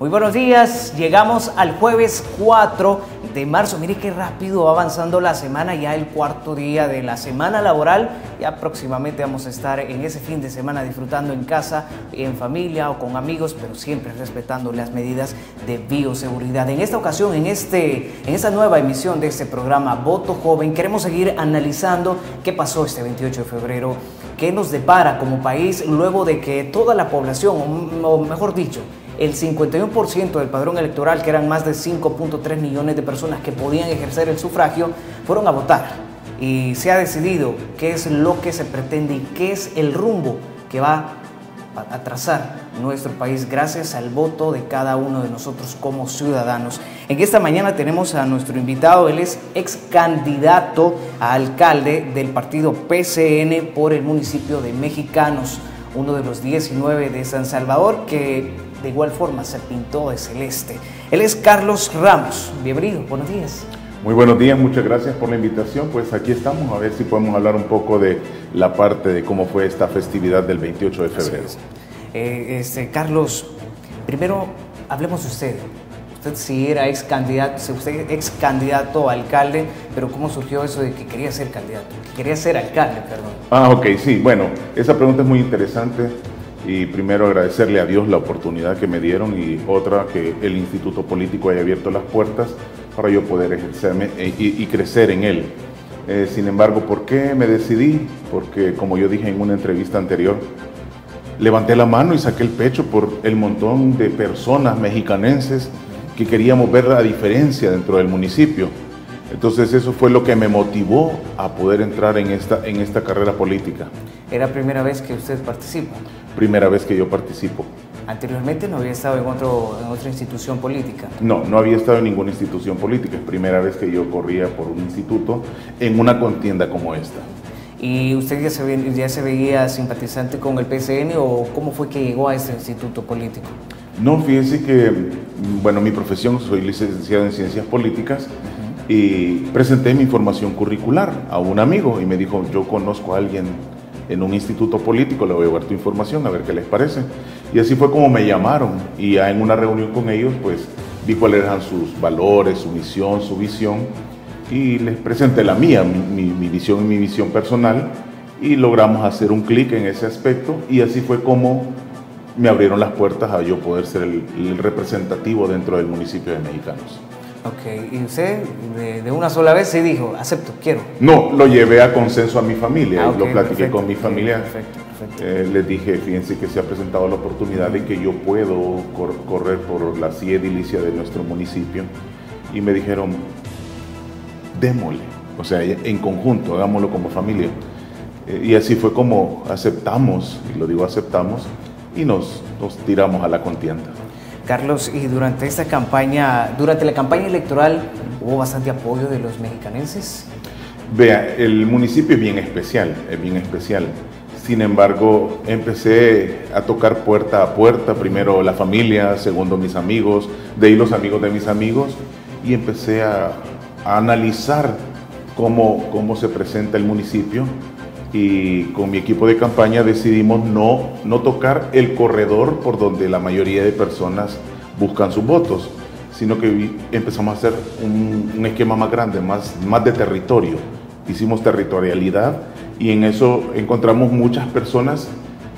Muy buenos días, llegamos al jueves 4 de marzo. Mire qué rápido va avanzando la semana, ya el cuarto día de la semana laboral. Ya próximamente vamos a estar en ese fin de semana disfrutando en casa, en familia o con amigos, pero siempre respetando las medidas de bioseguridad. En esta ocasión, en esta nueva emisión de este programa Voto Joven, queremos seguir analizando qué pasó este 28 de febrero, qué nos depara como país luego de que toda la población, o mejor dicho, el 51% del padrón electoral, que eran más de 5.3 millones de personas que podían ejercer el sufragio, fueron a votar. Y se ha decidido qué es lo que se pretende y qué es el rumbo que va a trazar nuestro país gracias al voto de cada uno de nosotros como ciudadanos. En esta mañana tenemos a nuestro invitado, él es ex candidato a alcalde del partido PCN por el municipio de Mexicanos, uno de los 19 de San Salvador, que de igual forma se pintó de celeste. Él es Carlos Ramos. Bienvenido, buenos días. Muy buenos días, muchas gracias por la invitación. Pues aquí estamos, a ver si podemos hablar un poco de la parte de cómo fue esta festividad del 28 de febrero. Carlos, primero hablemos de usted. Usted sí era ex candidato a alcalde, pero ¿cómo surgió eso de que quería ser candidato? Que quería ser alcalde, perdón. Ok, sí, bueno, esa pregunta es muy interesante. Y primero agradecerle a Dios la oportunidad que me dieron y otra que el Instituto Político haya abierto las puertas para yo poder ejercerme y crecer en él. Sin embargo, ¿por qué me decidí? Porque, como yo dije en una entrevista anterior, levanté la mano y saqué el pecho por el montón de personas mexicanenses que queríamos ver la diferencia dentro del municipio. Entonces eso fue lo que me motivó a poder entrar en esta carrera política. ¿Era la primera vez que usted participa? Primera vez que yo participo. ¿Anteriormente no había estado en otra institución política? No, no había estado en ninguna institución política. Es primera vez que yo corría por un instituto en una contienda como esta. ¿Y usted ya se veía simpatizante con el PCN o cómo fue que llegó a este instituto político? No, fíjense que, bueno, mi profesión, soy licenciado en Ciencias Políticas. Y presenté mi información curricular a un amigo y me dijo, yo conozco a alguien en un instituto político, le voy a llevar tu información a ver qué les parece. Y así fue como me llamaron y ya en una reunión con ellos pues vi cuáles eran sus valores, su misión, su visión y les presenté la mía, mi visión y mi visión personal y logramos hacer un clic en ese aspecto y así fue como me abrieron las puertas a yo poder ser el representativo dentro del municipio de Mexicanos. Ok, y usted de una sola vez se dijo, acepto, quiero. No, lo llevé a consenso a mi familia, Okay, lo platiqué perfecto, con mi familia. Perfecto. Les dije, fíjense que se ha presentado la oportunidad de que yo puedo correr por la silla edilicia de nuestro municipio. Y me dijeron, démosle, o sea, en conjunto, hagámoslo como familia. Y así fue como aceptamos, y lo digo aceptamos, y nos tiramos a la contienda. Carlos, y durante la campaña electoral, ¿hubo bastante apoyo de los mexicanenses? Vea, el municipio es bien especial, Sin embargo, empecé a tocar puerta a puerta, primero la familia, segundo mis amigos, de ahí los amigos de mis amigos, y empecé a analizar cómo se presenta el municipio. Y con mi equipo de campaña decidimos no tocar el corredor por donde la mayoría de personas buscan sus votos, sino que empezamos a hacer un esquema más grande, más de territorio. Hicimos territorialidad y en eso encontramos muchas personas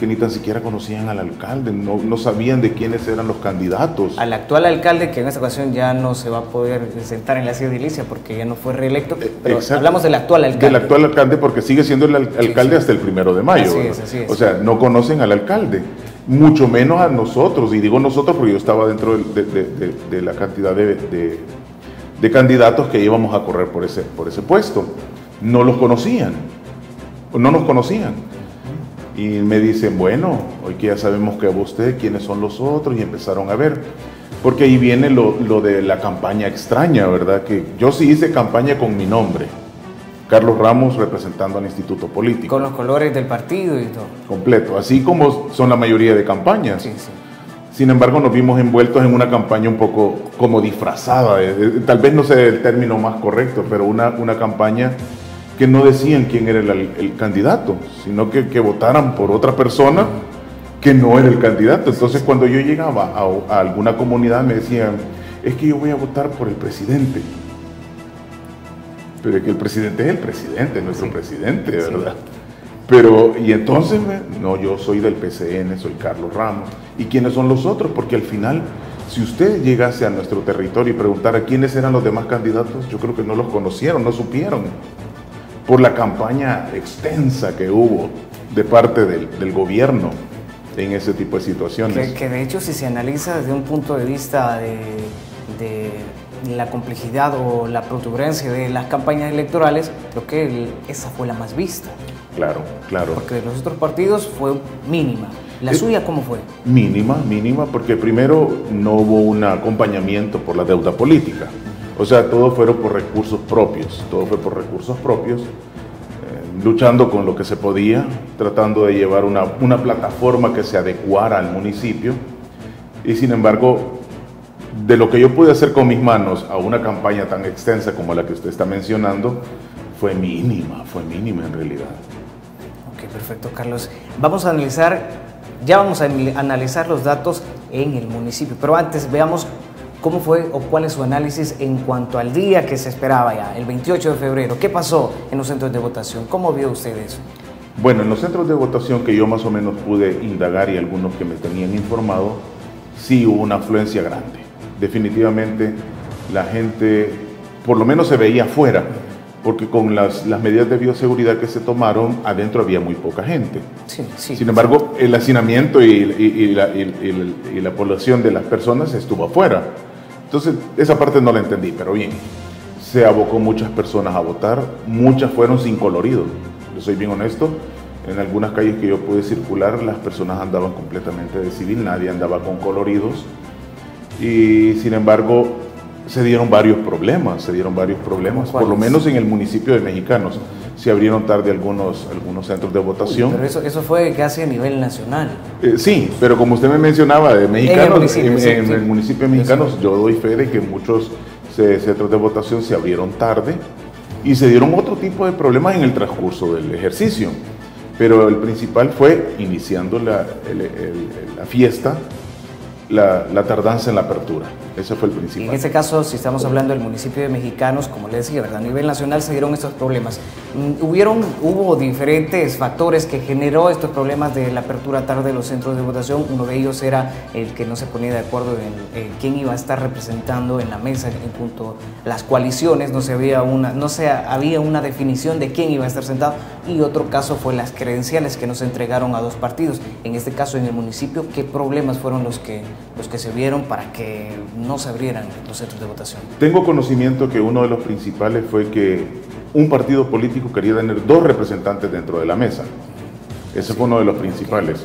que ni tan siquiera conocían al alcalde, no sabían de quiénes eran los candidatos. Al actual alcalde, que en esta ocasión ya no se va a poder sentar en la silla edilicia porque ya no fue reelecto, pero hablamos del actual alcalde. Del actual alcalde porque sigue siendo el alcalde hasta el 1 de mayo. Así es. O sea, no conocen al alcalde, mucho menos a nosotros, y digo nosotros porque yo estaba dentro de la cantidad de candidatos que íbamos a correr por ese puesto. No los conocían, no nos conocían. Y me dicen, bueno, hoy que ya sabemos que usted, quiénes son los otros, y empezaron a ver. Porque ahí viene lo de la campaña extraña, ¿verdad? Que yo sí hice campaña con mi nombre, Carlos Ramos, representando al Instituto Político. Con los colores del partido y todo. Completo, así como son la mayoría de campañas. Sí. Sin embargo, nos vimos envueltos en una campaña un poco como disfrazada, tal vez no sea el término más correcto, pero una campaña que no decían quién era el candidato, sino que votaran por otra persona que no era el candidato. Entonces cuando yo llegaba a alguna comunidad me decían, es que yo voy a votar por el presidente. Pero es que el presidente es el presidente, nuestro presidente, ¿verdad? Pero, y entonces, no, yo soy del PCN, soy Carlos Ramos. ¿Y quiénes son los otros? Porque al final, si usted llegase a nuestro territorio y preguntara quiénes eran los demás candidatos, yo creo que no los conocieron, no supieron. Por la campaña extensa que hubo de parte del gobierno en ese tipo de situaciones. Que de hecho, si se analiza desde un punto de vista de la complejidad o la protuberancia de las campañas electorales, creo que esa fue la más vista. Claro, claro. Porque de los otros partidos fue mínima. ¿La suya cómo fue? Mínima, porque primero no hubo un acompañamiento por la deuda política. O sea, todo fueron por recursos propios, luchando con lo que se podía, tratando de llevar una plataforma que se adecuara al municipio. Y sin embargo, de lo que yo pude hacer con mis manos a una campaña tan extensa como la que usted está mencionando, fue mínima en realidad. Ok, perfecto, Carlos. Vamos a analizar los datos en el municipio, pero antes veamos cómo fue o cuál es su análisis en cuanto al día que se esperaba ya, el 28 de febrero. ¿Qué pasó en los centros de votación? ¿Cómo vio usted eso? Bueno, en los centros de votación que yo más o menos pude indagar y algunos que me tenían informado, sí hubo una afluencia grande. Definitivamente la gente, por lo menos se veía afuera, porque con las medidas de bioseguridad que se tomaron, adentro había muy poca gente. Sí. Sin embargo, el hacinamiento y la población de las personas estuvo afuera. Entonces, esa parte no la entendí, pero bien. Se abocó muchas personas a votar, muchas fueron sin colorido. Yo soy bien honesto, en algunas calles que yo pude circular, las personas andaban completamente de civil, nadie andaba con coloridos. Y sin embargo, se dieron varios problemas, por lo menos en el municipio de Mexicanos. Se abrieron tarde algunos centros de votación. Pero eso fue casi a nivel nacional. Sí, pero como usted me mencionaba, de Mexicanos, en el municipio de Mexicanos, yo doy fe de que muchos centros de votación se abrieron tarde y se dieron otro tipo de problemas en el transcurso del ejercicio. Pero el principal fue, iniciando la fiesta, la tardanza en la apertura. Ese fue el principal. En este caso, si estamos hablando del municipio de Mexicanos, como le decía, ¿verdad? A nivel nacional se dieron estos problemas. Hubo diferentes factores que generó estos problemas de la apertura tarde de los centros de votación. Uno de ellos era el que no se ponía de acuerdo en quién iba a estar representando en la mesa en cuanto a las coaliciones. No había una definición de quién iba a estar sentado. Y otro caso fue las credenciales que nos entregaron a dos partidos. En este caso, en el municipio, ¿qué problemas fueron los que se vieron para que no se abrieran los centros de votación? Tengo conocimiento que uno de los principales fue que un partido político quería tener 2 representantes dentro de la mesa. Ese fue uno de los principales.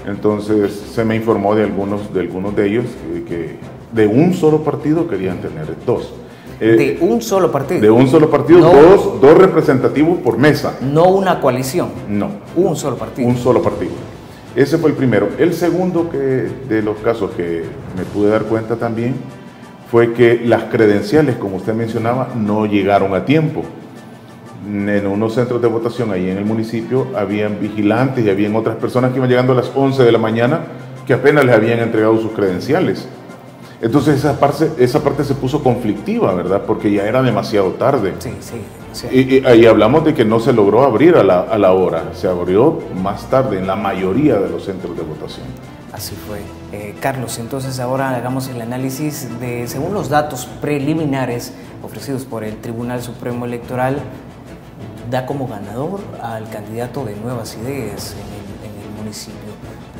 Entonces se me informó de algunos de ellos que de un solo partido querían tener 2. ¿De un solo partido? De un solo partido, no, dos representativos por mesa. No una coalición. No. Un solo partido. Un solo partido. Ese fue el primero. El segundo de los casos que me pude dar cuenta también fue que las credenciales, como usted mencionaba, no llegaron a tiempo. En unos centros de votación ahí en el municipio habían vigilantes y habían otras personas que iban llegando a las 11 de la mañana que apenas les habían entregado sus credenciales. Entonces esa parte se puso conflictiva, ¿verdad? Porque ya era demasiado tarde. Sí. Y ahí hablamos de que no se logró abrir a la hora, se abrió más tarde en la mayoría de los centros de votación. Así fue. Carlos, entonces ahora hagamos el análisis según los datos preliminares ofrecidos por el Tribunal Supremo Electoral, da como ganador al candidato de Nuevas Ideas en el municipio.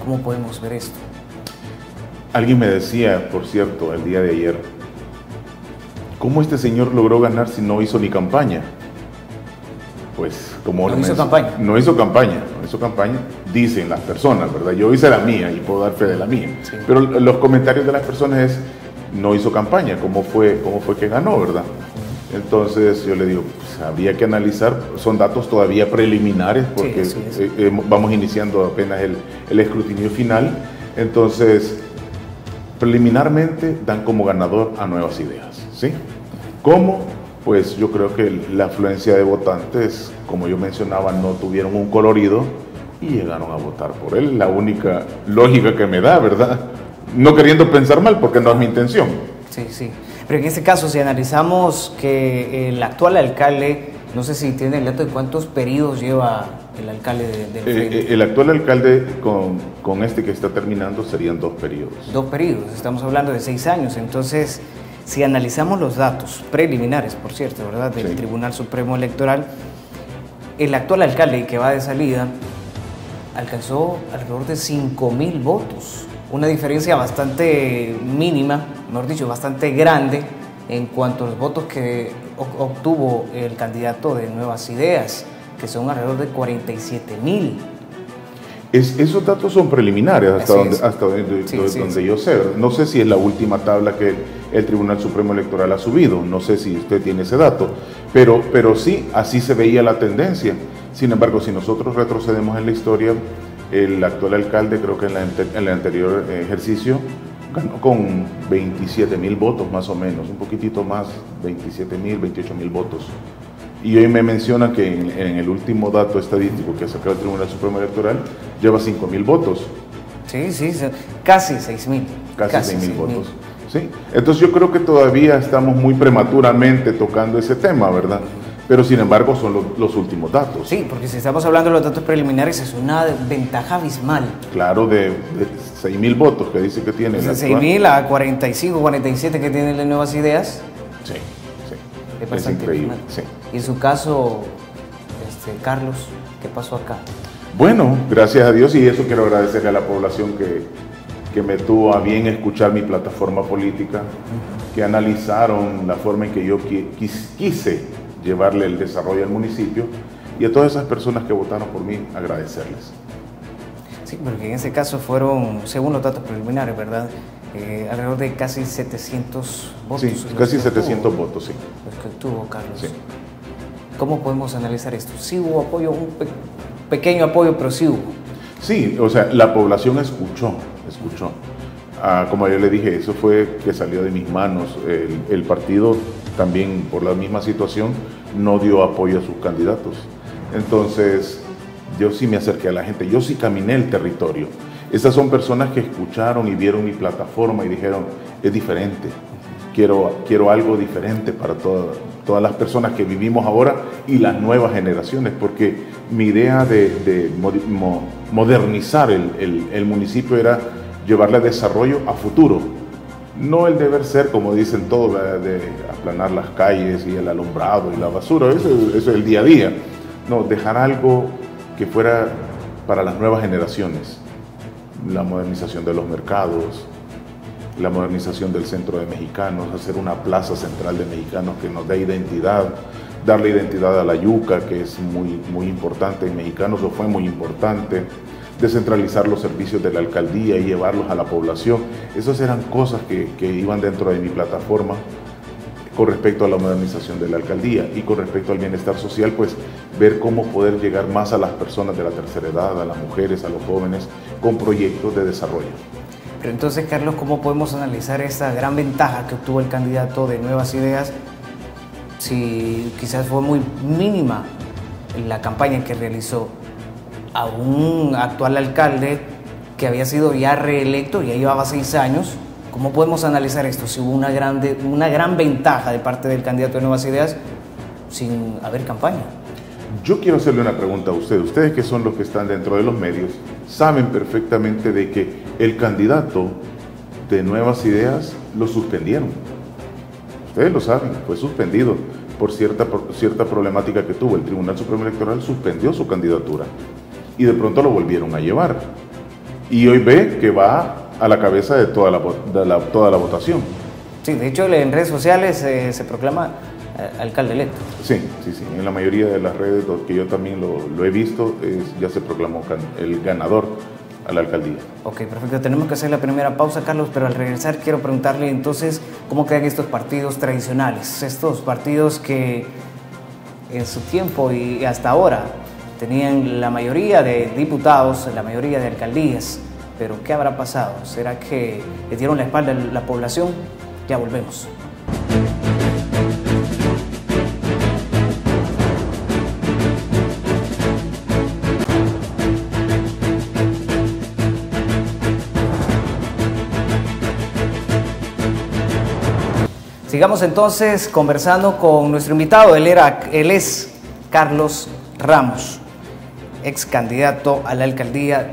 ¿Cómo podemos ver esto? Alguien me decía, por cierto, el día de ayer, ¿cómo este señor logró ganar si no hizo ni campaña? Pues, como no hizo campaña. No hizo campaña, dicen las personas, ¿verdad? Yo hice la mía y puedo dar fe de la mía. Sí. Pero los comentarios de las personas es, no hizo campaña, ¿cómo fue que ganó, verdad? Entonces yo le digo, pues, habría que analizar, son datos todavía preliminares porque sí. Vamos iniciando apenas el escrutinio final. Entonces, preliminarmente dan como ganador a Nuevas Ideas, ¿sí? ¿Cómo? Pues yo creo que la afluencia de votantes, como yo mencionaba, no tuvieron un colorido y llegaron a votar por él. La única lógica que me da, ¿verdad? No queriendo pensar mal, porque no es mi intención. Sí, sí. Pero en este caso, si analizamos que el actual alcalde, no sé si tiene el dato de cuántos periodos lleva el alcalde del frente. El actual alcalde con este que está terminando serían 2 periodos. 2 periodos, estamos hablando de 6 años. Entonces, si analizamos los datos preliminares, por cierto, ¿verdad?, del Tribunal Supremo Electoral, el actual alcalde que va de salida alcanzó alrededor de 5.000 votos. Una diferencia bastante mínima, mejor dicho, bastante grande en cuanto a los votos que obtuvo el candidato de Nuevas Ideas, que son alrededor de 47.000. Esos datos son preliminares hasta donde yo sé. No sé si es la última tabla que el Tribunal Supremo Electoral ha subido, no sé si usted tiene ese dato, pero sí, así se veía la tendencia. Sin embargo, si nosotros retrocedemos en la historia, el actual alcalde, creo que en el anterior ejercicio, ganó con 27.000 votos más o menos, un poquitito más, 27.000, 28.000 votos. Y hoy me menciona que en el último dato estadístico que ha sacado el Tribunal Supremo Electoral, lleva 5.000 votos. Sí, sí, casi 6.000. Casi 6.000 votos. ¿Sí? Entonces yo creo que todavía estamos muy prematuramente tocando ese tema, ¿verdad? Pero sin embargo son los últimos datos. Sí, porque si estamos hablando de los datos preliminares es una ventaja abismal. Claro, de 6.000 votos que dice que tiene. De 6.000 a 45, 47 que tiene las Nuevas Ideas. Sí, sí. Es increíble. Sí. Y en su caso, Carlos, ¿qué pasó acá? Bueno, gracias a Dios, y eso quiero agradecerle a la población que me tuvo a bien escuchar mi plataforma política, que analizaron la forma en que yo quise llevarle el desarrollo al municipio, y a todas esas personas que votaron por mí, agradecerles. Sí, porque en ese caso fueron, según los datos preliminares, ¿verdad?, alrededor de casi 700 votos. Sí, casi 700 votos, sí. Los que obtuvo Carlos. Sí. ¿Cómo podemos analizar esto? Sí hubo apoyo, un pequeño apoyo, pero sí hubo. Sí, o sea, la población escuchó. Como yo le dije, eso fue que salió de mis manos. El partido también, por la misma situación, no dio apoyo a sus candidatos. Entonces, yo sí me acerqué a la gente, yo sí caminé el territorio. Esas son personas que escucharon y vieron mi plataforma y dijeron, es diferente, quiero algo diferente para todas las personas que vivimos ahora y las nuevas generaciones, porque mi idea de modernizar el municipio era llevarle desarrollo a futuro. No el deber ser, como dicen todos, de aplanar las calles y el alumbrado y la basura, eso es el día a día. No, dejar algo que fuera para las nuevas generaciones. La modernización de los mercados, la modernización del centro de mexicanos, hacer una plaza central de mexicanos que nos dé identidad, darle identidad a la yuca, que es muy importante en mexicanos, o fue muy importante, descentralizar los servicios de la alcaldía y llevarlos a la población. Esas eran cosas que iban dentro de mi plataforma con respecto a la modernización de la alcaldía, y con respecto al bienestar social, pues ver cómo poder llegar más a las personas de la tercera edad, a las mujeres, a los jóvenes, con proyectos de desarrollo. Pero entonces, Carlos, ¿cómo podemos analizar esta gran ventaja que obtuvo el candidato de Nuevas Ideas, si quizás fue muy mínima la campaña que realizó a un actual alcalde que había sido ya reelecto, ya llevaba 6 años? ¿Cómo podemos analizar esto? Si hubo una gran ventaja de parte del candidato de Nuevas Ideas sin haber campaña. Yo quiero hacerle una pregunta a ustedes. Ustedes, que son los que están dentro de los medios, saben perfectamente de que el candidato de Nuevas Ideas lo suspendieron. Ustedes lo saben, fue suspendido por cierta problemática que tuvo. El Tribunal Supremo Electoral suspendió su candidatura y de pronto lo volvieron a llevar. Y hoy ve que va a la cabeza de toda la votación. Sí, de hecho en redes sociales se proclama alcalde electo. Sí, en la mayoría de las redes que yo también lo he visto, ya se proclamó el ganador a la alcaldía. Ok, perfecto. Tenemos que hacer la primera pausa, Carlos, pero al regresar quiero preguntarle entonces cómo quedan estos partidos tradicionales, estos partidos que en su tiempo y hasta ahora tenían la mayoría de diputados, la mayoría de alcaldías. Pero ¿qué habrá pasado? ¿Será que le dieron la espalda a la población? Ya volvemos. Sigamos entonces conversando con nuestro invitado. Él es Carlos Ramos, ex candidato a la alcaldía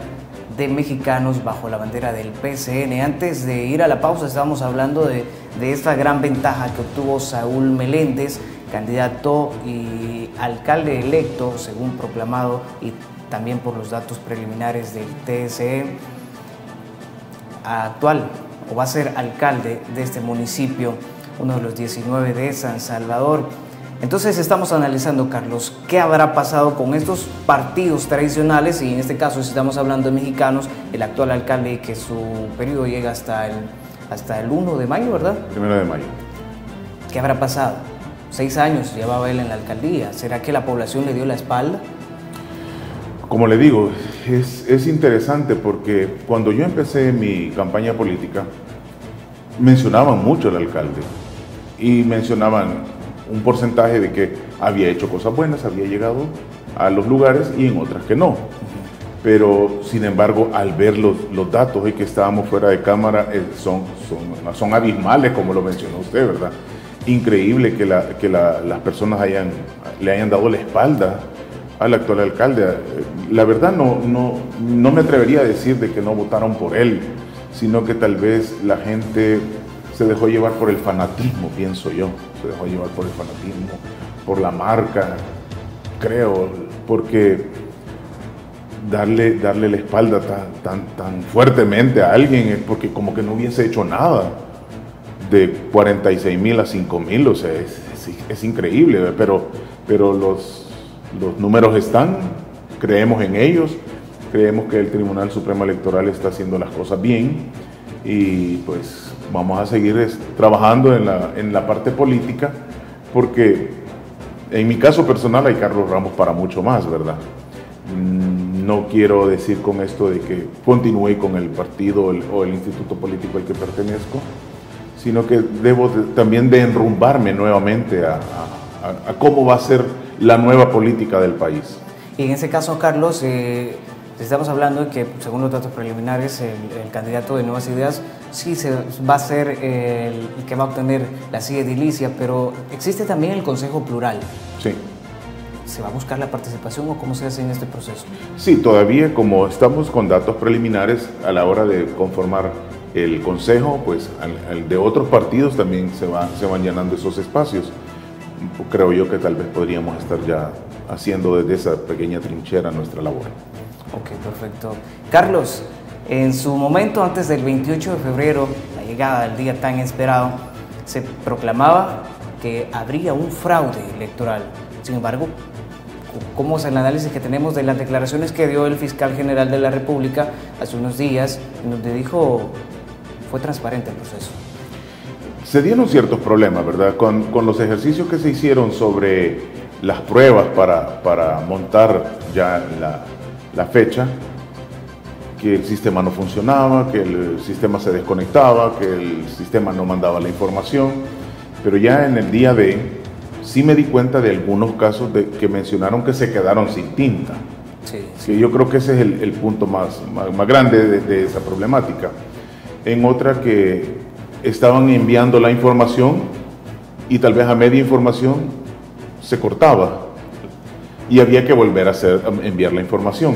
de Mexicanos bajo la bandera del PCN. Antes de ir a la pausa estábamos hablando de esta gran ventaja que obtuvo Saúl Meléndez, candidato y alcalde electo según proclamado y también por los datos preliminares del TSE, actual o va a ser alcalde de este municipio, uno de los 19 de San Salvador. Entonces estamos analizando, Carlos, qué habrá pasado con estos partidos tradicionales, y en este caso si estamos hablando de Mexicanos, el actual alcalde, que su periodo llega hasta el 1 de mayo, ¿verdad? 1 de mayo. ¿Qué habrá pasado? 6 años llevaba él en la alcaldía. ¿Será que la población le dio la espalda? Como le digo, es interesante porque cuando yo empecé mi campaña política, mencionaban mucho al alcalde y mencionaban un porcentaje de que había hecho cosas buenas, había llegado a los lugares y en otras que no. Pero, sin embargo, al ver los datos y que estábamos fuera de cámara, son abismales, como lo mencionó usted, ¿verdad? Increíble que las personas le hayan dado la espalda al actual alcalde. La verdad no me atrevería a decir de que no votaron por él, sino que tal vez la gente se dejó llevar por el fanatismo, pienso yo. Se dejó llevar por el fanatismo, por la marca, creo, porque darle la espalda tan fuertemente a alguien es porque como que no hubiese hecho nada. De 46,000 a 5,000, o sea, es increíble, pero los números están, creemos en ellos, creemos que el Tribunal Supremo Electoral está haciendo las cosas bien y pues vamos a seguir trabajando en la parte política, porque en mi caso personal hay Carlos Ramos para mucho más, ¿verdad? No quiero decir con esto de que continúe con el partido o el instituto político al que pertenezco, sino que debo también de enrumbarme nuevamente a cómo va a ser la nueva política del país. Y en ese caso, Carlos, estamos hablando de que, según los datos preliminares, el candidato de Nuevas Ideas sí va a ser el que va a obtener la silla edilicia, pero existe también el Consejo Plural. Sí. ¿Se va a buscar la participación o cómo se hace en este proceso? Sí, todavía como estamos con datos preliminares a la hora de conformar el consejo, pues al de otros partidos también se van llenando esos espacios. Creo yo que tal vez podríamos estar ya haciendo desde esa pequeña trinchera nuestra labor. Ok, perfecto. Carlos, en su momento antes del 28 de febrero, la llegada del día tan esperado, se proclamaba que habría un fraude electoral. Sin embargo, ¿cómo es el análisis que tenemos de las declaraciones que dio el fiscal general de la República hace unos días, en donde dijo fue transparente el proceso? Se dieron ciertos problemas, ¿verdad? Con los ejercicios que se hicieron sobre las pruebas para montar ya la fecha, que el sistema no funcionaba, que el sistema se desconectaba, que el sistema no mandaba la información, pero ya en el día sí me di cuenta de algunos casos que mencionaron que se quedaron sin tinta. Sí. Que yo creo que ese es el punto más grande de esa problemática. En otra que estaban enviando la información y tal vez a media información se cortaba y había que volver a enviar la información.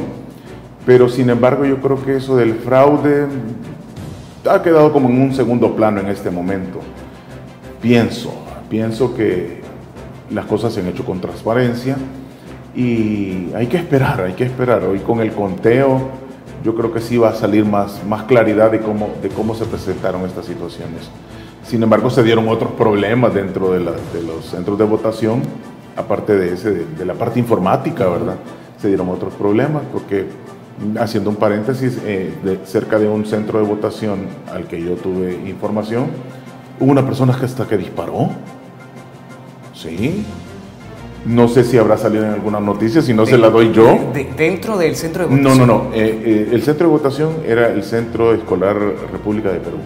Pero sin embargo yo creo que eso del fraude ha quedado como en un segundo plano en este momento. Pienso que las cosas se han hecho con transparencia y hay que esperar. Hoy con el conteo yo creo que sí va a salir más claridad de cómo se presentaron estas situaciones. Sin embargo, se dieron otros problemas dentro de los centros de votación, aparte de la parte informática, ¿verdad? Se dieron otros problemas porque, haciendo un paréntesis, cerca de un centro de votación al que yo tuve información, hubo una persona que disparó. Sí. No sé si habrá salido en alguna noticia, si no se la doy yo. ¿Dentro del centro de votación? No. El centro de votación era el Centro Escolar República de Perú.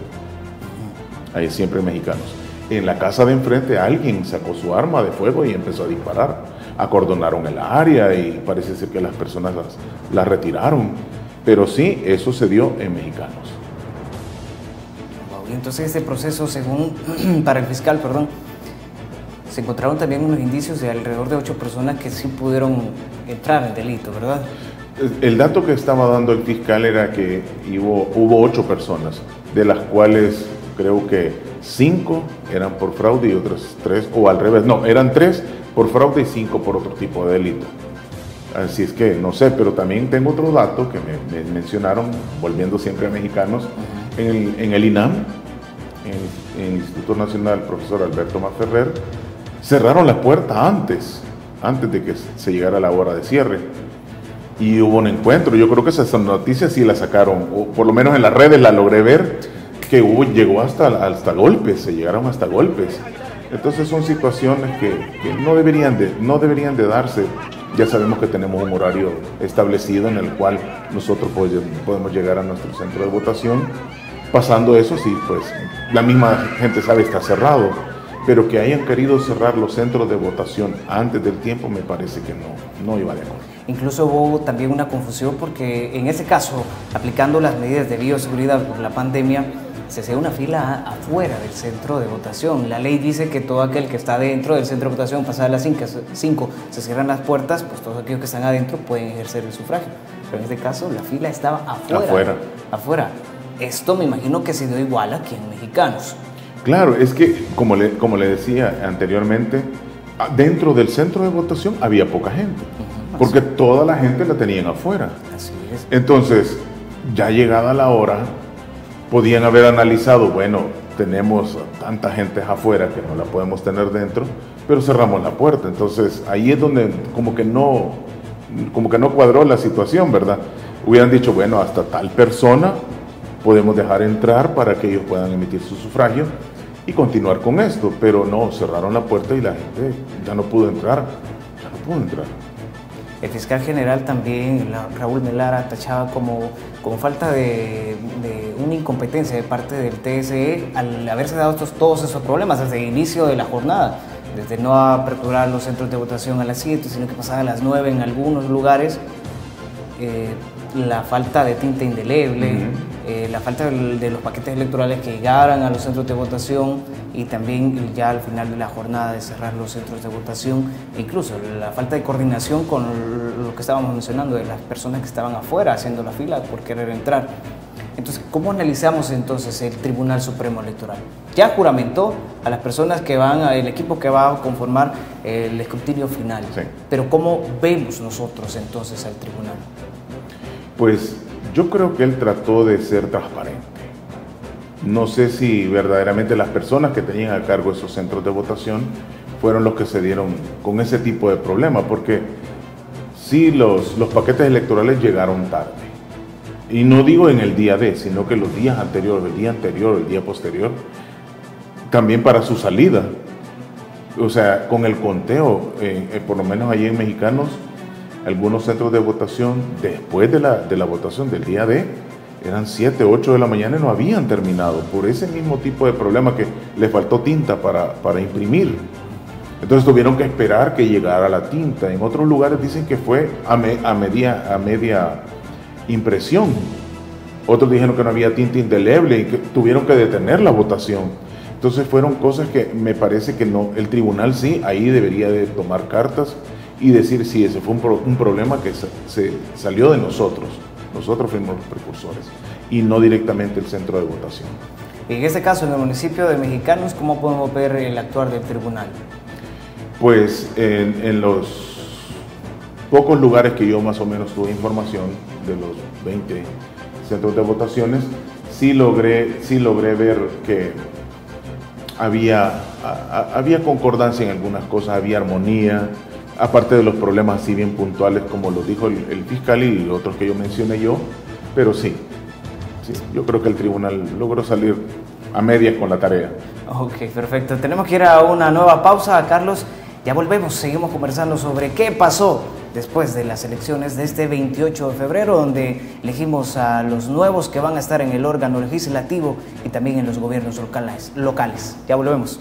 Ahí siempre Mexicanos. En la casa de enfrente alguien sacó su arma de fuego y empezó a disparar. Acordonaron el área y parece ser que las personas las retiraron. Pero sí, eso se dio en Mexicanos. Wow, y entonces este proceso, según para el fiscal, perdón, se encontraron también unos indicios de alrededor de 8 personas que sí pudieron entrar en delito, ¿verdad? El dato que estaba dando el fiscal era que hubo 8 personas, de las cuales creo que 5 eran por fraude y otras 3, o al revés, no, eran 3 por fraude y 5 por otro tipo de delito. Así es que no sé, pero también tengo otro dato que me mencionaron, volviendo siempre a mexicanos, en el INAM, en el Instituto Nacional Profesor Alberto Maferrer, cerraron la puerta antes de que se llegara la hora de cierre. Y hubo un encuentro. Yo creo que esas noticias sí la sacaron, o por lo menos en las redes la logré ver, que llegó hasta golpes, se llegaron hasta golpes. Entonces son situaciones que no deberían de darse. Ya sabemos que tenemos un horario establecido en el cual nosotros podemos llegar a nuestro centro de votación. Pasando eso, sí, pues la misma gente sabe está cerrado. Pero que hayan querido cerrar los centros de votación antes del tiempo, me parece que no iba de acuerdo. Incluso hubo también una confusión porque en ese caso, aplicando las medidas de bioseguridad por la pandemia, se hacía una fila afuera del centro de votación. La ley dice que todo aquel que está dentro del centro de votación, pasadas las 5 se cierran las puertas, pues todos aquellos que están adentro pueden ejercer el sufragio. Pero en este caso la fila estaba afuera. Esto me imagino que se dio igual aquí en Mexicanos. Claro, es que, como le decía anteriormente, dentro del centro de votación había poca gente, porque toda la gente la tenían afuera. Así es. Entonces, ya llegada la hora, podían haber analizado, bueno, tenemos tanta gente afuera que no la podemos tener dentro, pero cerramos la puerta. Entonces, ahí es donde como que no cuadró la situación, ¿verdad? Hubieran dicho, bueno, hasta tal persona podemos dejar entrar para que ellos puedan emitir su sufragio y continuar con esto, pero no, cerraron la puerta y la gente ya no pudo entrar. El fiscal general también, Raúl Melara, tachaba como falta de una incompetencia de parte del TSE al haberse dado todos esos problemas desde el inicio de la jornada, desde no aperturar los centros de votación a las 7, sino que pasaban a las 9 en algunos lugares, la falta de tinta indeleble, la falta de los paquetes electorales que llegaran a los centros de votación y también ya al final de la jornada de cerrar los centros de votación, incluso la falta de coordinación con lo que estábamos mencionando de las personas que estaban afuera haciendo la fila por querer entrar. Entonces, ¿cómo analizamos entonces el Tribunal Supremo Electoral? Ya juramentó a las personas que van, el equipo que va a conformar el escrutinio final, sí. Pero ¿cómo vemos nosotros entonces al tribunal? Pues yo creo que él trató de ser transparente. No sé si verdaderamente las personas que tenían a cargo esos centros de votación fueron los que se dieron con ese tipo de problema, porque sí los paquetes electorales llegaron tarde. Y no digo en el día de, sino que los días anteriores, el día anterior, el día posterior, también para su salida. O sea, con el conteo, por lo menos allí en Mexicanos, algunos centros de votación, después de la votación del día de, eran 7, 8 de la mañana y no habían terminado, por ese mismo tipo de problema que les faltó tinta para imprimir. Entonces tuvieron que esperar que llegara la tinta. En otros lugares dicen que fue a media impresión. Otros dijeron que no había tinta indeleble y que tuvieron que detener la votación. Entonces fueron cosas que me parece que no, el tribunal sí, ahí debería de tomar cartas y decir si ese fue un problema que se salió de nosotros. Nosotros fuimos los precursores y no directamente el centro de votación. En este caso, en el municipio de Mexicanos, ¿cómo podemos ver el actuar del tribunal? Pues en los pocos lugares que yo más o menos tuve información de los 20 centros de votaciones, sí logré ver que había concordancia en algunas cosas, había armonía, aparte de los problemas así bien puntuales como lo dijo el fiscal y otros que yo mencioné yo, pero sí, yo creo que el tribunal logró salir a medias con la tarea. Ok, perfecto. Tenemos que ir a una nueva pausa, Carlos. Ya volvemos, seguimos conversando sobre qué pasó después de las elecciones de este 28 de febrero, donde elegimos a los nuevos que van a estar en el órgano legislativo y también en los gobiernos locales. Ya volvemos.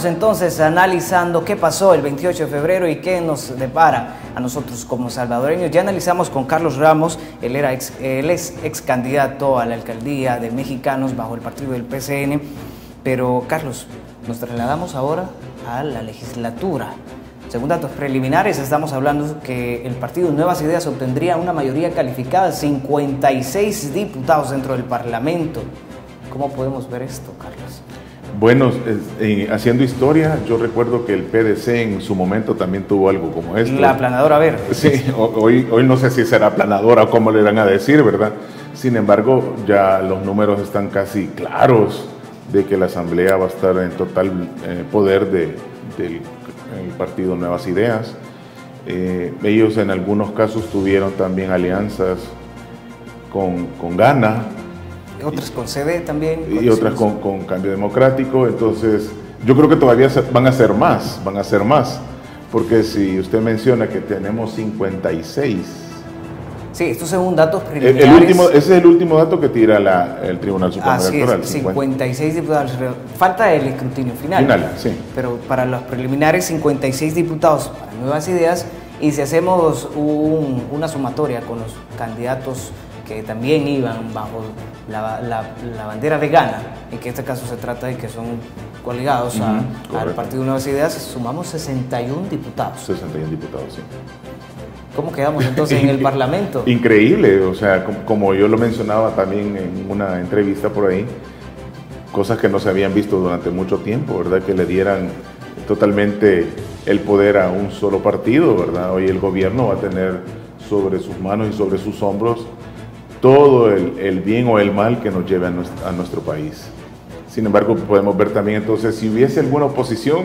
Comenzamos entonces analizando qué pasó el 28 de febrero y qué nos depara a nosotros como salvadoreños. Ya analizamos con Carlos Ramos, él es ex candidato a la alcaldía de Mexicanos bajo el partido del PCN. Pero Carlos, nos trasladamos ahora a la legislatura. Según datos preliminares, estamos hablando que el partido Nuevas Ideas obtendría una mayoría calificada, 56 diputados dentro del Parlamento. ¿Cómo podemos ver esto, Carlos? Bueno, haciendo historia, yo recuerdo que el PDC en su momento también tuvo algo como esto. La aplanadora verde. Sí, hoy no sé si será aplanadora o cómo le van a decir, ¿verdad? Sin embargo, ya los números están casi claros de que la Asamblea va a estar en total poder del partido Nuevas Ideas. Ellos en algunos casos tuvieron también alianzas con Gana. Otras con CD también. Y otras con Cambio Democrático. Entonces, yo creo que todavía van a ser más, porque si usted menciona que tenemos 56. Sí, estos son datos preliminares. Ese es el último dato que tira el Tribunal Supremo Electoral. Es, 56 diputados. Falta el escrutinio final. Sí. Pero para los preliminares, 56 diputados para Nuevas Ideas. Y si hacemos una sumatoria con los candidatos que también iban bajo la bandera de Gana, en que en este caso se trata de que son colegados al Partido Nuevas Ideas, sumamos 61 diputados. 61 diputados, sí. ¿Cómo quedamos entonces en el Parlamento? Increíble, o sea, como yo lo mencionaba también en una entrevista por ahí, cosas que no se habían visto durante mucho tiempo, ¿verdad? Que le dieran totalmente el poder a un solo partido, ¿verdad? Hoy el gobierno va a tener sobre sus manos y sobre sus hombros todo el bien o el mal que nos lleve a nuestro país. Sin embargo, podemos ver también entonces, si hubiese alguna oposición,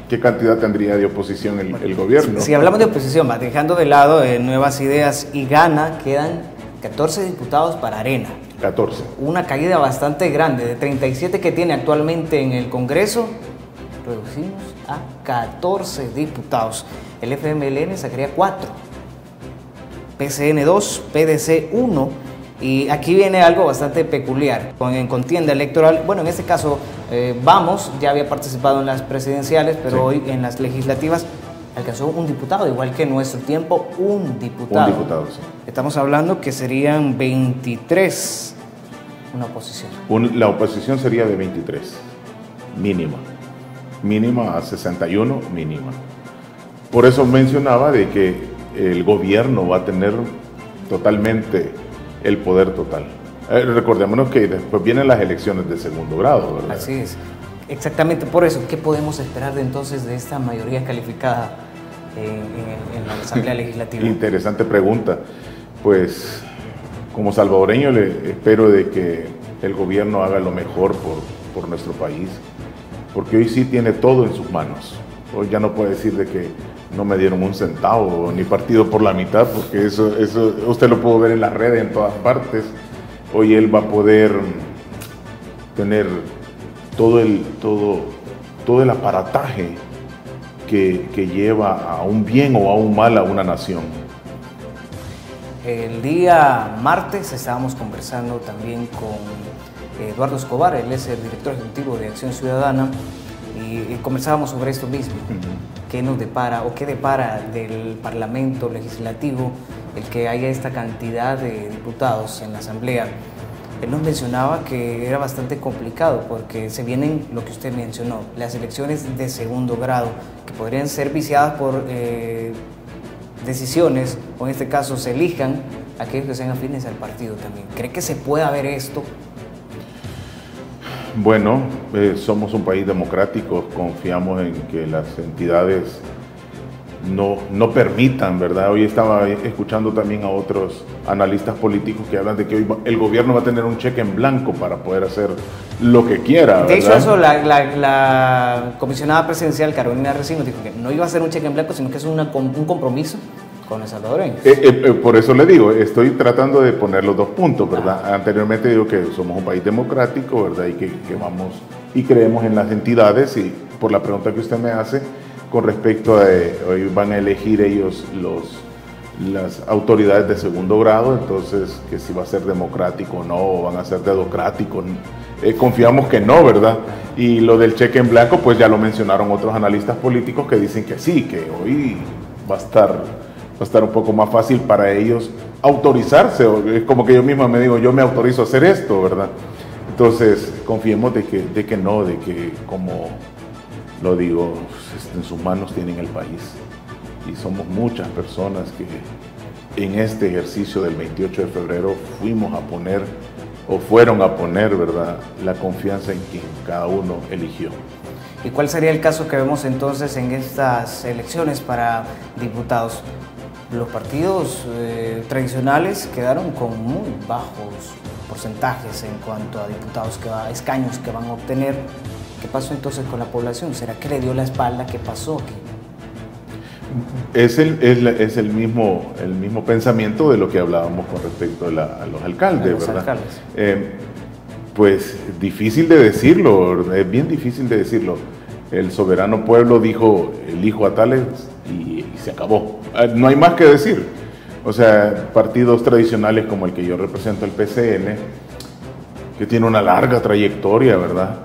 ¿qué cantidad tendría de oposición el gobierno? Si hablamos de oposición, dejando de lado Nuevas Ideas y Gana, quedan 14 diputados para Arena. 14. Una caída bastante grande, de 37 que tiene actualmente en el Congreso, reducimos a 14 diputados. El FMLN sacaría 4, PCN 2, PDC 1. Y aquí viene algo bastante peculiar, en contienda electoral. Bueno, en este caso, Vamos ya había participado en las presidenciales, pero sí, hoy en las legislativas alcanzó un diputado, igual que en nuestro tiempo, un diputado. Un diputado, sí. Estamos hablando que serían 23, una oposición. La oposición sería de 23, mínima a 61, mínima. Por eso mencionaba de que el gobierno va a tener totalmente el poder total. Recordémonos que después vienen las elecciones de segundo grado, ¿verdad? Así es. Exactamente por eso. ¿Qué podemos esperar de entonces de esta mayoría calificada en la Asamblea Legislativa? Interesante pregunta. Pues como salvadoreño le espero de que el gobierno haga lo mejor por nuestro país, porque hoy sí tiene todo en sus manos. Hoy ya no puede decir de que no me dieron un centavo ni partido por la mitad, porque eso usted lo pudo ver en las redes en todas partes. Hoy él va a poder tener todo el aparataje que lleva a un bien o a un mal a una nación. El día martes estábamos conversando también con Eduardo Escobar, él es el director ejecutivo de Acción Ciudadana, y conversábamos sobre esto mismo. ¿Qué nos depara o qué depara del Parlamento Legislativo el que haya esta cantidad de diputados en la Asamblea? Él nos mencionaba que era bastante complicado porque se vienen, lo que usted mencionó, las elecciones de segundo grado, que podrían ser viciadas por decisiones, o en este caso se elijan aquellos que sean afines al partido también. ¿Cree que se pueda ver esto? Bueno, somos un país democrático, confiamos en que las entidades no permitan, ¿verdad? Hoy estaba escuchando también a otros analistas políticos que hablan de que hoy el gobierno va a tener un cheque en blanco para poder hacer lo que quiera, ¿verdad? De hecho, eso la comisionada presidencial Carolina Racino dijo que no iba a ser un cheque en blanco, sino que es un compromiso con el salvadoreño. Por eso le digo, estoy tratando de poner los dos puntos, ¿verdad? Anteriormente digo que somos un país democrático, ¿verdad? Y que vamos y creemos en las entidades, y por la pregunta que usted me hace con respecto a hoy van a elegir ellos las autoridades de segundo grado, entonces que si va a ser democrático o no, o van a ser dedocrático, confiamos que no, ¿verdad? Y lo del cheque en blanco, pues ya lo mencionaron otros analistas políticos que dicen que sí, que hoy va a estar un poco más fácil para ellos autorizarse, es como que yo misma me digo, yo me autorizo a hacer esto, ¿verdad? Entonces, confiemos de que no, de que, como lo digo, en sus manos tienen el país. Y somos muchas personas que en este ejercicio del 28 de febrero fueron a poner, ¿verdad?, la confianza en quien cada uno eligió. ¿Y cuál sería el caso que vemos entonces en estas elecciones para diputados? Los partidos tradicionales quedaron con muy bajos porcentajes en cuanto a diputados, escaños que van a obtener. ¿Qué pasó entonces con la población? ¿Será que le dio la espalda? ¿Qué pasó? Es el mismo pensamiento de lo que hablábamos con respecto a los alcaldes, ¿verdad? Pues difícil de decirlo, es bien difícil de decirlo. El soberano pueblo dijo, elijo a tales y se acabó. No hay más que decir. O sea, partidos tradicionales como el que yo represento, el PCN, que tiene una larga trayectoria, ¿verdad?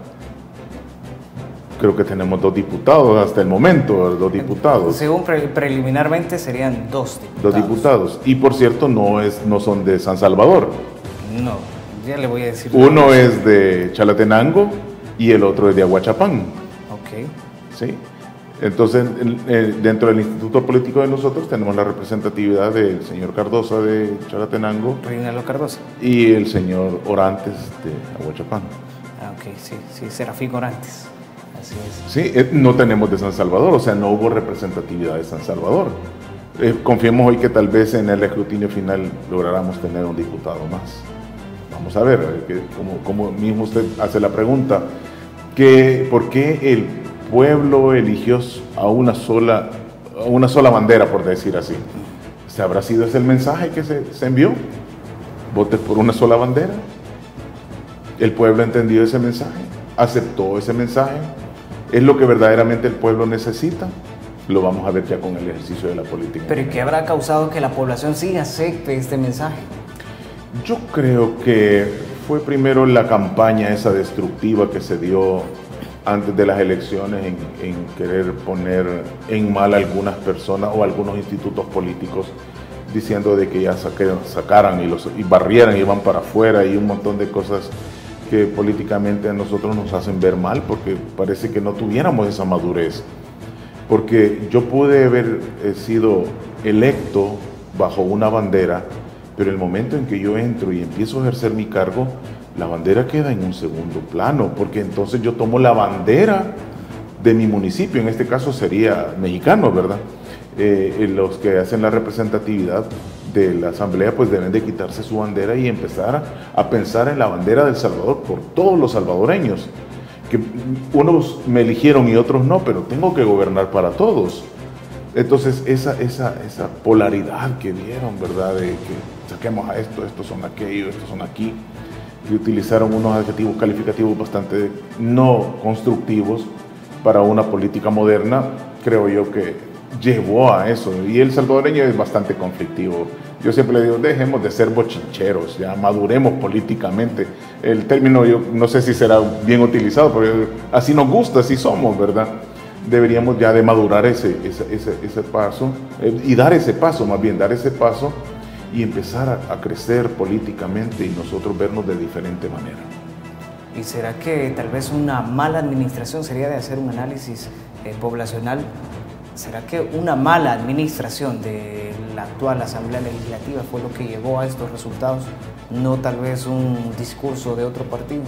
Creo que tenemos 2 diputados hasta el momento, 2 diputados. Según preliminarmente serían 2 diputados. 2 diputados. Y por cierto, no son de San Salvador. No, ya le voy a decir. Uno es de Chalatenango y el otro es de Aguachapán. Ok. Sí. Entonces, dentro del Instituto Político de nosotros tenemos la representatividad del señor Cardosa de Chalatenango. Reinaldo Cardosa. Y el señor Orantes de Aguachapán. Ah, ok, sí, Serafín Orantes. Así es. Sí, no tenemos de San Salvador, o sea, no hubo representatividad de San Salvador. Confiemos hoy que tal vez en el escrutinio final lográramos tener un diputado más. Vamos a ver, como mismo usted hace la pregunta, ¿por qué el pueblo eligió a una sola bandera, por decir así? ¿Se habrá sido ese el mensaje que se envió? ¿Vote por una sola bandera? ¿El pueblo entendió ese mensaje? ¿Aceptó ese mensaje? ¿Es lo que verdaderamente el pueblo necesita? Lo vamos a ver ya con el ejercicio de la política. ¿Pero qué habrá causado que la población sí acepte este mensaje? Yo creo que fue primero la campaña esa destructiva que se dio antes de las elecciones en querer poner en mal a algunas personas o algunos institutos políticos, diciendo de que ya sacaran y barrieran y van para afuera y un montón de cosas que políticamente a nosotros nos hacen ver mal, porque parece que no tuviéramos esa madurez. Porque yo pude haber sido electo bajo una bandera, pero el momento en que yo entro y empiezo a ejercer mi cargo, la bandera queda en un segundo plano, porque entonces yo tomo la bandera de mi municipio, en este caso sería mexicano, ¿verdad? Los que hacen la representatividad de la asamblea pues deben de quitarse su bandera y empezar a pensar en la bandera del Salvador por todos los salvadoreños, que unos me eligieron y otros no, pero tengo que gobernar para todos. Entonces esa polaridad que vieron, ¿verdad? De que saquemos a estos son aquellos, estos son aquí, y utilizaron unos adjetivos calificativos bastante no constructivos para una política moderna, creo yo que llevó a eso. Y el salvadoreño es bastante conflictivo. Yo siempre le digo, dejemos de ser bochincheros, ya maduremos políticamente. El término yo no sé si será bien utilizado, pero así nos gusta, así somos, ¿verdad? Deberíamos ya de madurar ese paso y dar ese paso, más bien dar ese paso y empezar a crecer políticamente y nosotros vernos de diferente manera. ¿Y será que tal vez una mala administración sería de hacer un análisis poblacional? ¿Será que una mala administración de la actual Asamblea Legislativa fue lo que llevó a estos resultados? No tal vez un discurso de otro partido.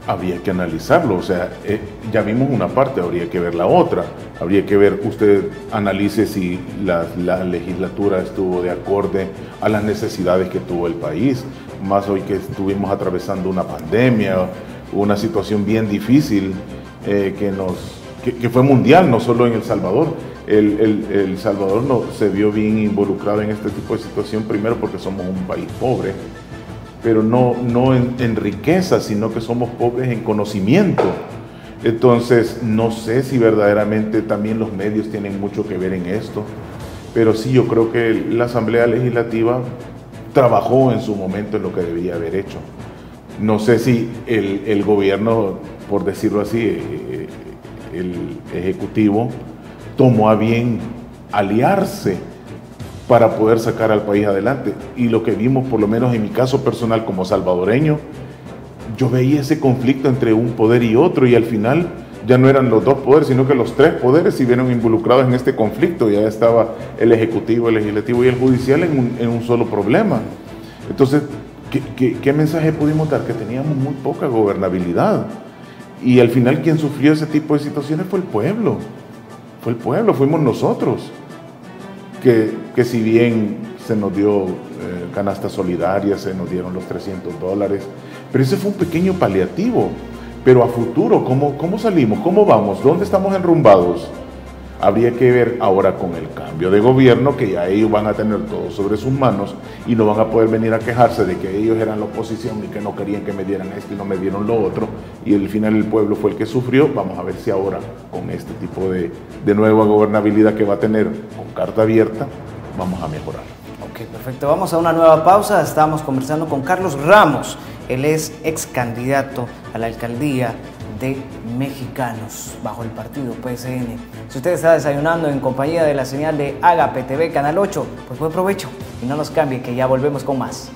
Habría que analizarlo, o sea, ya vimos una parte, habría que ver la otra. Habría que ver, usted analice si la legislatura estuvo de acorde a las necesidades que tuvo el país, más hoy que estuvimos atravesando una pandemia, una situación bien difícil que fue mundial, no solo en El Salvador. El Salvador se vio bien involucrado en este tipo de situación, primero porque somos un país pobre, pero no en riqueza, sino que somos pobres en conocimiento. Entonces, no sé si verdaderamente también los medios tienen mucho que ver en esto. pero sí yo creo que la Asamblea Legislativa trabajó en su momento en lo que debía haber hecho. No sé si el gobierno, por decirlo así, el Ejecutivo, tomó a bien aliarse para poder sacar al país adelante. Y lo que vimos, por lo menos en mi caso personal como salvadoreño, yo veía ese conflicto entre un poder y otro, y al final ya no eran los dos poderes, sino que los tres poderes se vieron involucrados en este conflicto. Ya estaba el Ejecutivo, el Legislativo y el Judicial en un solo problema. Entonces, ¿qué mensaje pudimos dar? Que teníamos muy poca gobernabilidad. Y al final quien sufrió ese tipo de situaciones fue el pueblo. Fue el pueblo, fuimos nosotros. Que si bien se nos dio canasta solidaria, se nos dieron los $300, pero ese fue un pequeño paliativo. Pero a futuro, ¿cómo salimos? ¿Cómo vamos? ¿Dónde estamos enrumbados? Habría que ver ahora con el cambio de gobierno, que ya ellos van a tener todo sobre sus manos y no van a poder venir a quejarse de que ellos eran la oposición y que no querían que me dieran esto y no me dieron lo otro, y al final el pueblo fue el que sufrió. Vamos a ver si ahora, con este tipo de nueva gobernabilidad que va a tener con carta abierta, vamos a mejorar. Ok, perfecto. Vamos a una nueva pausa. Estamos conversando con Carlos Ramos. Él es ex candidato a la alcaldía de Mexicanos bajo el partido PSN. Si usted está desayunando en compañía de la señal de Agape TV Canal 8, pues buen provecho y no nos cambie, que ya volvemos con más.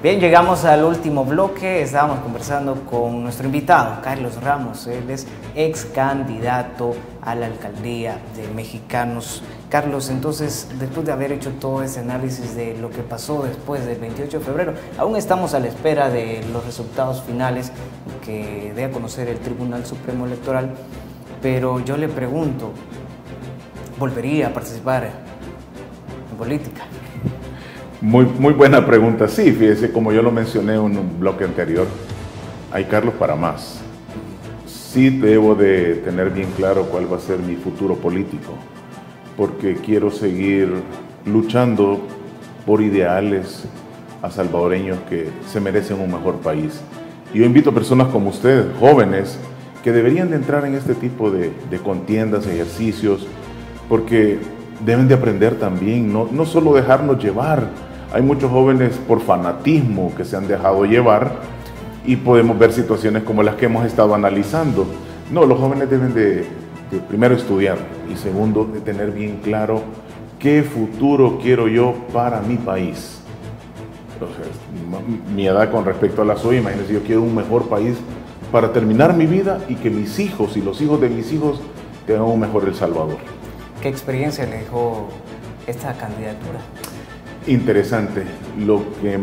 Bien, llegamos al último bloque. Estábamos conversando con nuestro invitado, Carlos Ramos. Él es ex candidato a la alcaldía de Mexicanos. Carlos, entonces, después de haber hecho todo ese análisis de lo que pasó después del 28 de febrero, aún estamos a la espera de los resultados finales que dé a conocer el Tribunal Supremo Electoral, pero yo le pregunto, ¿volvería a participar en política? Muy buena pregunta. Sí, fíjese, como yo lo mencioné en un bloque anterior, hay Carlos para más. Sí debo de tener bien claro cuál va a ser mi futuro político, porque quiero seguir luchando por ideales a salvadoreños que se merecen un mejor país. Y yo invito a personas como usted, jóvenes, que deberían de entrar en este tipo de contiendas, ejercicios, porque deben de aprender también, no solo dejarnos llevar. Hay muchos jóvenes por fanatismo que se han dejado llevar y podemos ver situaciones como las que hemos estado analizando. No, los jóvenes deben de primero estudiar y segundo de tener bien claro qué futuro quiero yo para mi país. Entonces, mi edad con respecto a la suya, imagínense, yo quiero un mejor país para terminar mi vida y que mis hijos y los hijos de mis hijos tengan un mejor El Salvador. ¿Qué experiencia le dejó esta candidatura? Interesante. Lo que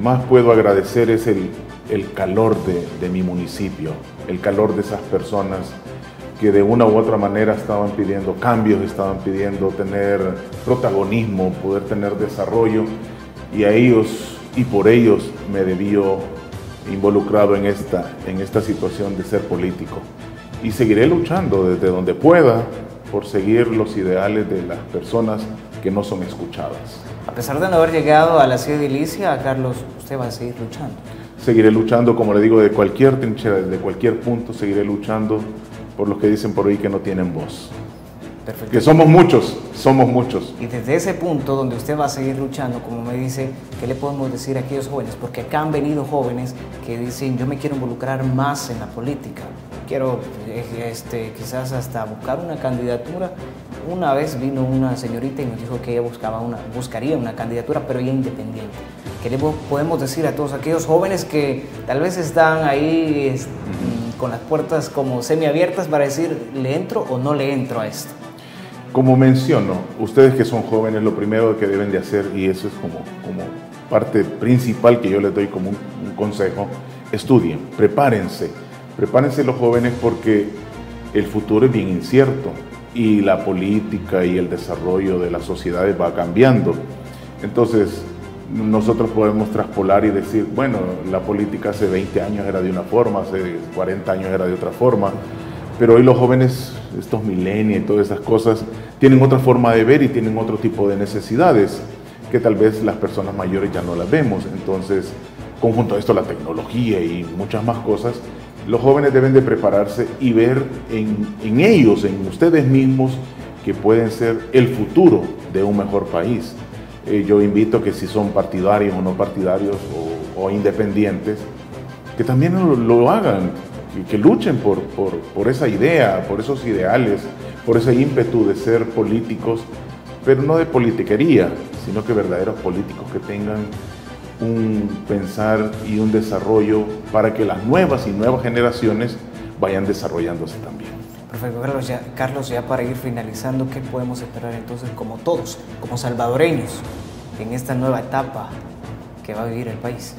más puedo agradecer es el calor de mi municipio, el calor de esas personas que de una u otra manera estaban pidiendo cambios, estaban pidiendo tener protagonismo, poder tener desarrollo, y a ellos y por ellos me debió involucrado en esta situación de ser político. Y seguiré luchando desde donde pueda por seguir los ideales de las personas que no son escuchadas. A pesar de no haber llegado a la sede edilicia, Carlos, usted va a seguir luchando. Seguiré luchando, como le digo, de cualquier trinchera, desde cualquier punto, seguiré luchando por los que dicen por ahí que no tienen voz. Perfecto. Que somos muchos, somos muchos. Y desde ese punto donde usted va a seguir luchando, como me dice, ¿qué le podemos decir a aquellos jóvenes? Porque acá han venido jóvenes que dicen, yo me quiero involucrar más en la política, quiero quizás hasta buscar una candidatura. Una vez vino una señorita y nos dijo que ella buscaría una candidatura, pero ella independiente. ¿Qué le podemos decir a todos aquellos jóvenes que tal vez están ahí con las puertas como semiabiertas para decir, ¿le entro o no le entro a esto? Como menciono, ustedes que son jóvenes, lo primero que deben de hacer, y eso es como parte principal que yo les doy como un consejo, estudien, prepárense los jóvenes, porque el futuro es bien incierto y la política y el desarrollo de las sociedades va cambiando. Entonces, nosotros podemos traspolar y decir, bueno, la política hace 20 años era de una forma, hace 40 años era de otra forma, pero hoy los jóvenes, estos millennials y todas esas cosas, tienen otra forma de ver y tienen otro tipo de necesidades que tal vez las personas mayores ya no las vemos. Entonces, conjunto a esto, la tecnología y muchas más cosas, los jóvenes deben de prepararse y ver en ellos, en ustedes mismos, que pueden ser el futuro de un mejor país. Yo invito que si son partidarios o no partidarios o independientes, que también lo hagan, que luchen por esa idea, por esos ideales, por ese ímpetu de ser políticos, pero no de politiquería, sino que verdaderos políticos que tengan un pensar y un desarrollo para que las nuevas y nuevas generaciones vayan desarrollándose también. Perfecto, Carlos, ya para ir finalizando, ¿qué podemos esperar entonces como todos, como salvadoreños, en esta nueva etapa que va a vivir el país?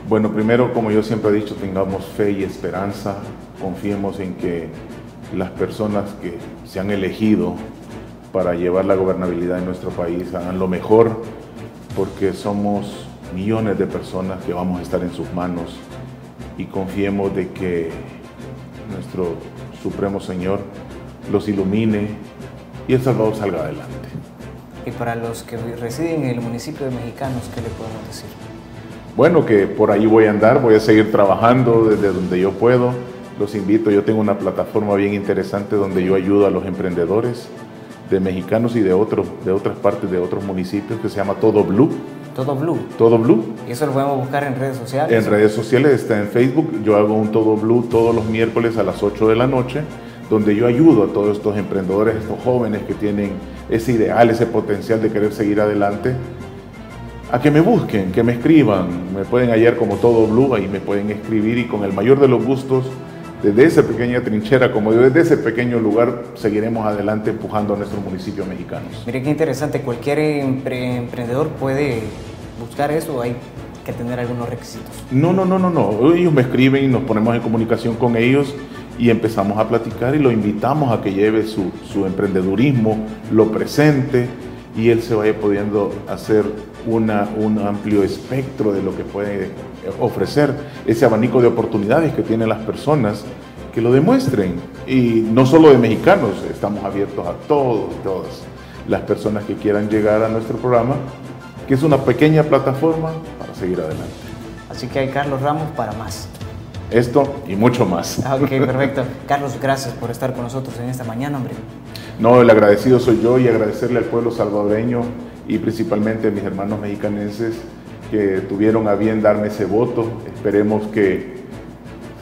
Bueno, primero, como yo siempre he dicho, tengamos fe y esperanza, confiemos en que las personas que se han elegido para llevar la gobernabilidad de nuestro país hagan lo mejor, porque somos millones de personas que vamos a estar en sus manos, y confiemos de que nuestro Supremo Señor los ilumine y El Salvador salga adelante. Y para los que residen en el municipio de Mexicanos, ¿qué le podemos decir? Bueno, que por ahí voy a andar, voy a seguir trabajando desde donde yo puedo. Los invito, yo tengo una plataforma bien interesante donde yo ayudo a los emprendedores de Mexicanos y de otras partes, de otros municipios, que se llama Todo Blue. Todo Blue. Todo Blue. ¿Y eso lo podemos buscar en redes sociales? En redes sociales, está en Facebook. Yo hago un Todo Blue todos los miércoles a las 8 de la noche, donde yo ayudo a todos estos emprendedores, estos jóvenes que tienen ese ideal, ese potencial de querer seguir adelante, a que me busquen, que me escriban. Me pueden hallar como Todo Blue, ahí me pueden escribir, y con el mayor de los gustos, desde esa pequeña trinchera, como yo, desde ese pequeño lugar, seguiremos adelante empujando a nuestros municipios mexicanos. Mire qué interesante, cualquier emprendedor puede buscar eso, hay que tener algunos requisitos. No, ellos me escriben y nos ponemos en comunicación con ellos y empezamos a platicar, y lo invitamos a que lleve su emprendedurismo, lo presente, y él se vaya pudiendo hacer un amplio espectro de lo que puede ofrecer, ese abanico de oportunidades que tienen las personas, que lo demuestren. Y no solo de Mexicanos, estamos abiertos a todas las personas que quieran llegar a nuestro programa, que es una pequeña plataforma para seguir adelante. Así que hay Carlos Ramos para más. Esto y mucho más. Ok, perfecto. Carlos, gracias por estar con nosotros en esta mañana, hombre. No, el agradecido soy yo, y agradecerle al pueblo salvadoreño y principalmente a mis hermanos mexicanenses que tuvieron a bien darme ese voto. Esperemos que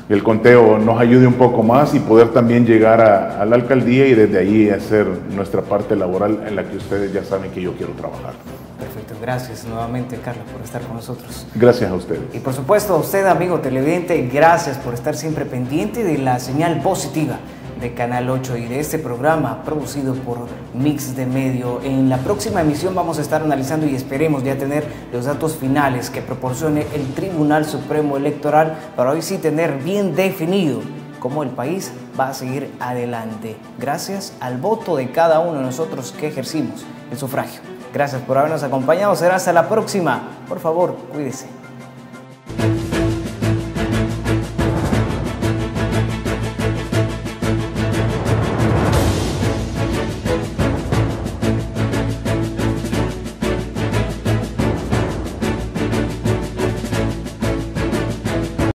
el conteo nos ayude un poco más y poder también llegar a la alcaldía, y desde ahí hacer nuestra parte laboral en la que ustedes ya saben que yo quiero trabajar. Perfecto, gracias nuevamente, Carlos, por estar con nosotros. Gracias a ustedes. Y por supuesto a usted, amigo televidente, gracias por estar siempre pendiente de la señal positiva de Canal 8 y de este programa producido por Mix de Medio. En la próxima emisión vamos a estar analizando y esperemos ya tener los datos finales que proporcione el Tribunal Supremo Electoral, para hoy sí tener bien definido cómo el país va a seguir adelante, gracias al voto de cada uno de nosotros que ejercimos el sufragio. Gracias por habernos acompañado, será hasta la próxima. Por favor, cuídese.